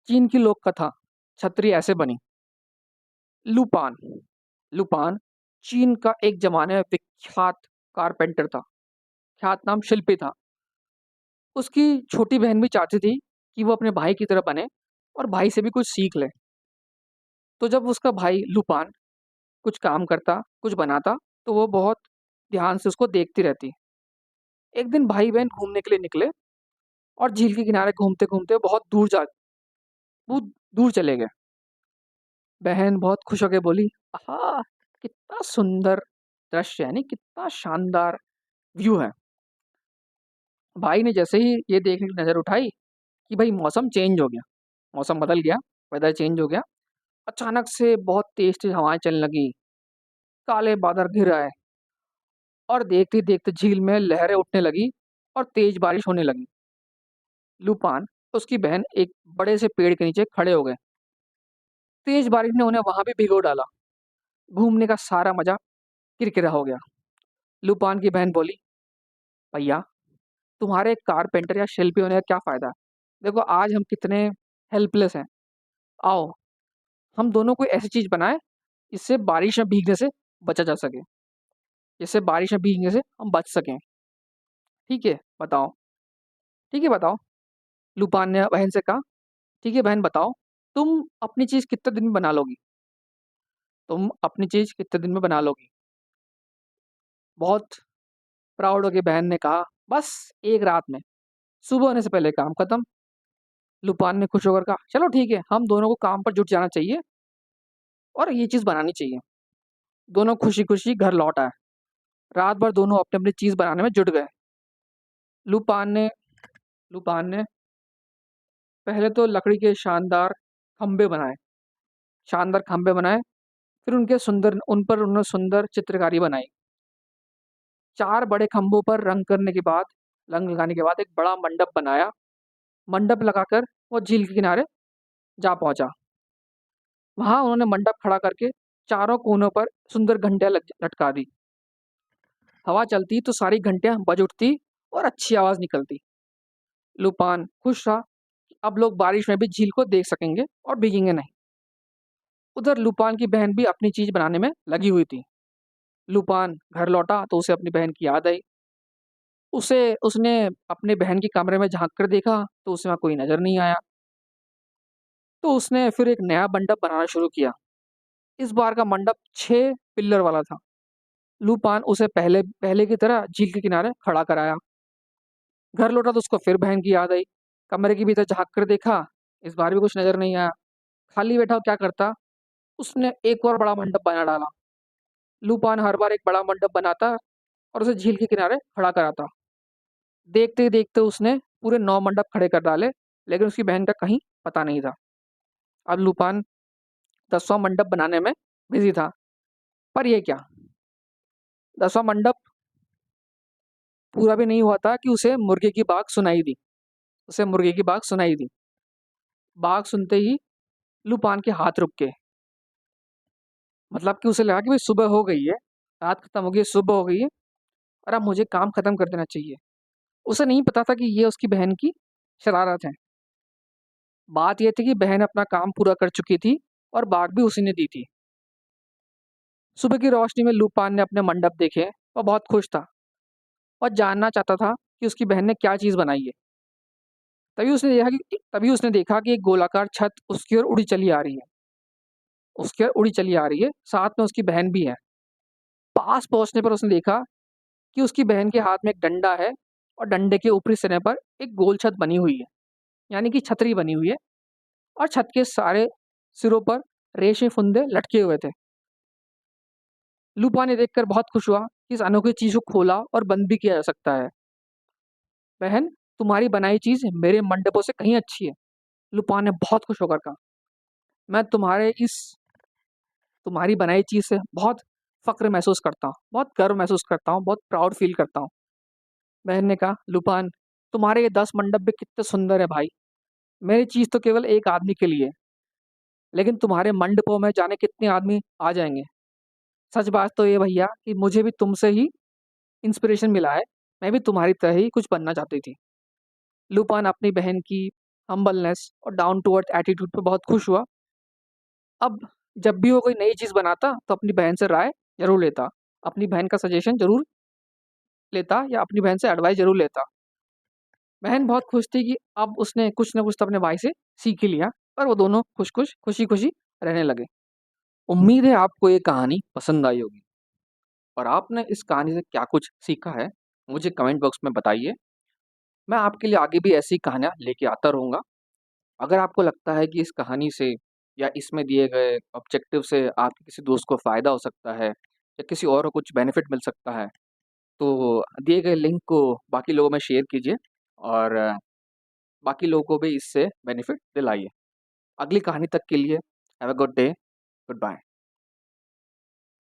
चीन की लोक कथा छतरी ऐसे बनी। लुपान लुपान चीन का एक जमाने में विख्यात कारपेंटर था। ख्यात नाम शिल्पी था। उसकी छोटी बहन भी चाहती थी कि वो अपने भाई की तरह बने और भाई से भी कुछ सीख ले। तो जब उसका भाई लुपान कुछ काम करता, कुछ बनाता, तो वो बहुत ध्यान से उसको देखती रहती। एक दिन भाई बहन घूमने के लिए निकले और झील के किनारे घूमते घूमते बहुत दूर चले गए। बहन बहुत खुश होकर बोली, आहा, कितना सुंदर दृश्य है, नहीं कितना शानदार व्यू है। भाई ने जैसे ही ये देखने की नजर उठाई कि भाई मौसम चेंज हो गया, मौसम बदल गया, वेदर चेंज हो गया। अचानक से बहुत तेज तेज हवाएं चलने लगी, काले बादल घिर आए और देखते देखते झील में लहरें उठने लगी और तेज बारिश होने लगी। लूपान और उसकी बहन एक बड़े से पेड़ के नीचे खड़े हो गए। तेज बारिश ने उन्हें वहां भी भिगो डाला। घूमने का सारा मजा किरकिरा हो गया। लूपान की बहन बोली, भैया, तुम्हारे कारपेंटर या शिल्पी होने का क्या फायदा। देखो आज हम कितने हेल्पलेस हैं। आओ हम दोनों कोई ऐसी चीज बनाए जिससे बारिश में भीगने से बचा जा सके, जिससे बारिश में भीगने से हम बच सकें। ठीक है बताओ। ठीक है बताओ, लूपान ने बहन से कहा। ठीक है बहन बताओ, तुम अपनी चीज कितने दिन में बना लोगी। तुम अपनी चीज कितने दिन में बना लोगी। बहुत प्राउड होकर बहन ने कहा, बस एक रात में, सुबह होने से पहले काम खत्म। लूपान ने खुश होकर कहा, चलो ठीक है, हम दोनों को काम पर जुट जाना चाहिए और ये चीज बनानी चाहिए। दोनों खुशी खुशी घर लौट आए। रात भर दोनों अपनी अपनी चीज बनाने में जुट गए। लूपान ने लूपान ने पहले तो लकड़ी के खंबे बनाए शानदार खंबे बनाए। फिर उन पर उन्होंने सुंदर चित्रकारी बनाई। चार बड़े खंभों पर रंग लगाने के बाद एक बड़ा मंडप बनाया। मंडप लगाकर वो झील के किनारे जा पहुंचा। वहां उन्होंने मंडप खड़ा करके चारों कोनों पर सुंदर घंटियां लटका दी। हवा चलती तो सारी घंटियां बज उठती और अच्छी आवाज निकलती। लूपान खुश था कि अब लोग बारिश में भी झील को देख सकेंगे और भीगेंगे नहीं। उधर लूपान की बहन भी अपनी चीज बनाने में लगी हुई थी। लूपान घर लौटा तो उसे अपनी बहन की याद आई। उसे उसने अपने बहन के कमरे में झांक कर देखा तो उसे वहां कोई नजर नहीं आया। तो उसने फिर एक नया मंडप बनाना शुरू किया। इस बार का मंडप 6 पिल्लर वाला था। लूपान उसे पहले पहले की तरह झील के किनारे खड़ा कराया। घर लौटा तो उसको फिर बहन की याद आई। कमरे के भीतर झांक कर देखा, इस बार भी कुछ नजर नहीं आया। खाली बैठा हो क्या करता, उसने एक और बड़ा मंडप बना डाला। लूपान हर बार एक बड़ा मंडप बनाता और उसे झील के किनारे खड़ा कराता। देखते देखते उसने पूरे 9 मंडप खड़े कर डाले, लेकिन उसकी बहन का कहीं पता नहीं था। अब लूपान 10वां मंडप बनाने में बिजी था। पर यह क्या, 10वां मंडप पूरा भी नहीं हुआ था कि उसे मुर्गे की बाग सुनाई दी। बाग सुनते ही लूपान के हाथ रुक गए। मतलब कि उसे लगा कि भाई सुबह हो गई है, रात खत्म हो गई है, सुबह हो गई है और अब मुझे काम खत्म कर देना चाहिए। उसे नहीं पता था कि ये उसकी बहन की शरारत है। बात यह थी कि बहन अपना काम पूरा कर चुकी थी और बाग भी उसी ने दी थी। सुबह की रोशनी में लूपान ने अपने मंडप देखे। वह बहुत खुश था और जानना चाहता था कि उसकी बहन ने क्या चीज बनाई है। तभी उसने देखा कि एक गोलाकार छत उसकी ओर उड़ी चली आ रही है। साथ में उसकी बहन भी है। पास पहुंचने पर उसने देखा कि उसकी बहन के हाथ में एक डंडा है और डंडे के ऊपरी सिरे पर एक गोल छत बनी हुई है, यानी कि छतरी बनी हुई है। और छत के सारे सिरों पर रेशमी फुंदे लटके हुए थे। लूपा ने देखकर बहुत खुश हुआ कि इस अनोखी चीज को खोला और बंद भी किया जा सकता है। बहन, तुम्हारी बनाई चीज मेरे मंडपों से कहीं अच्छी है। लूपा ने बहुत खुश होकर कहा, मैं तुम्हारी बनाई चीज से बहुत फक्र महसूस करता हूँ, बहुत गर्व महसूस करता हूँ, बहुत प्राउड फील करता हूँ। बहन ने कहा, लूपान, तुम्हारे ये 10 मंडप भी कितने सुंदर है भाई। मेरी चीज तो केवल एक आदमी के लिए है, लेकिन तुम्हारे मंडपों में जाने कितने आदमी आ जाएंगे। सच बात तो ये भैया कि मुझे भी तुमसे ही इंस्पिरेशन मिला है। मैं भी तुम्हारी तरह ही कुछ बनना चाहती थी। लूपान अपनी बहन की हम्बलनेस और डाउन टू अर्थ एटीट्यूड पे बहुत खुश हुआ। अब जब भी वो कोई नई चीज़ बनाता तो अपनी बहन से राय ज़रूर लेता, अपनी बहन का सजेशन ज़रूर लेता या अपनी बहन से एडवाइस ज़रूर लेता। बहन बहुत खुश थी कि अब उसने कुछ ना कुछ तो अपने भाई से सीख ही लिया और वो दोनों खुशी-खुशी रहने लगे। उम्मीद है आपको ये कहानी पसंद आई होगी और आपने इस कहानी से क्या कुछ सीखा है, मुझे कमेंट बॉक्स में बताइए। मैं आपके लिए आगे भी ऐसी कहानियाँ लेके आता रहूँगा। अगर आपको लगता है कि इस कहानी से या इसमें दिए गए ऑब्जेक्टिव से आपके किसी दोस्त को फ़ायदा हो सकता है या किसी और को कुछ बेनिफिट मिल सकता है, तो दिए गए लिंक को बाकी लोगों में शेयर कीजिए और बाकी लोगों को भी इससे बेनिफिट दिलाइए। अगली कहानी तक के लिए have a good day, good bye.